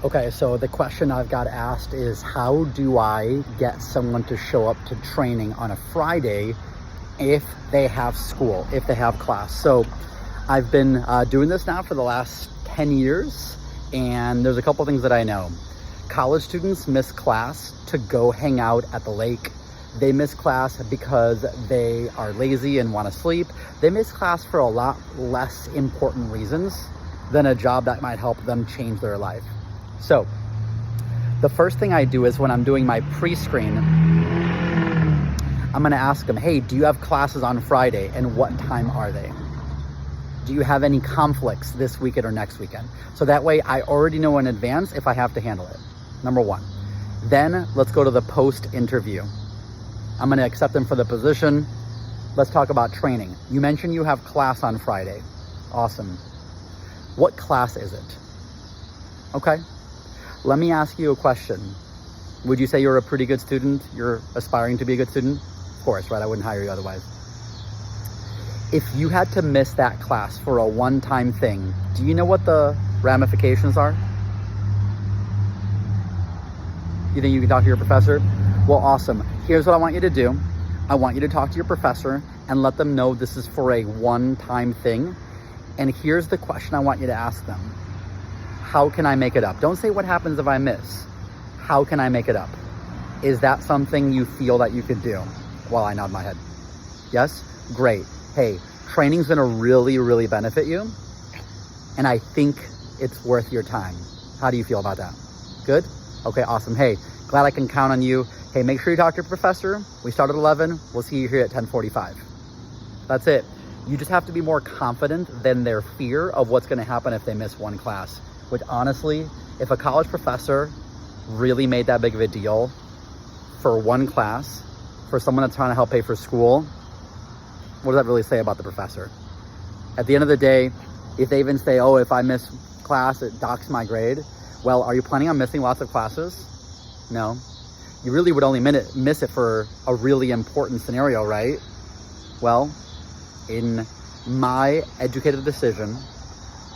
Okay, so the question I've got asked is, how do I get someone to show up to training on a Friday if they have school, if they have class? So I've been doing this now for the last 10 years, and there's a couple things that I know. College students miss class to go hang out at the lake. They miss class because they are lazy and want to sleep. They miss class for a lot less important reasons than a job that might help them change their life. So the first thing I do is when I'm doing my pre-screen, I'm gonna ask them, hey, do you have classes on Friday, and what time are they? Do you have any conflicts this weekend or next weekend? So that way I already know in advance if I have to handle it, number one. Then let's go to the post-interview. I'm gonna accept them for the position. Let's talk about training. You mentioned you have class on Friday. Awesome. What class is it? Okay. Let me ask you a question. Would you say you're a pretty good student? You're aspiring to be a good student? Of course, right? I wouldn't hire you otherwise. If you had to miss that class for a one-time thing, do you know what the ramifications are? You think you can talk to your professor? Well, awesome. Here's what I want you to do. I want you to talk to your professor and let them know this is for a one-time thing. And here's the question I want you to ask them. How can I make it up? Don't say what happens if I miss. How can I make it up? Is that something you feel that you could do? Well, I nod my head. Yes? Great. Hey, training's gonna really, really benefit you. And I think it's worth your time. How do you feel about that? Good? Okay, awesome. Hey, glad I can count on you. Hey, make sure you talk to your professor. We start at 11. We'll see you here at 10:45. That's it. You just have to be more confident than their fear of what's gonna happen if they miss one class. Which honestly, if a college professor really made that big of a deal for one class, for someone that's trying to help pay for school, what does that really say about the professor? At the end of the day, if they even say, oh, if I miss class, it docks my grade. Well, are you planning on missing lots of classes? No. You really would only miss it for a really important scenario, right? Well, in my educated decision,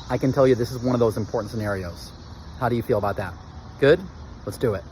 I can tell you this is one of those important scenarios. How do you feel about that? Good? Let's do it.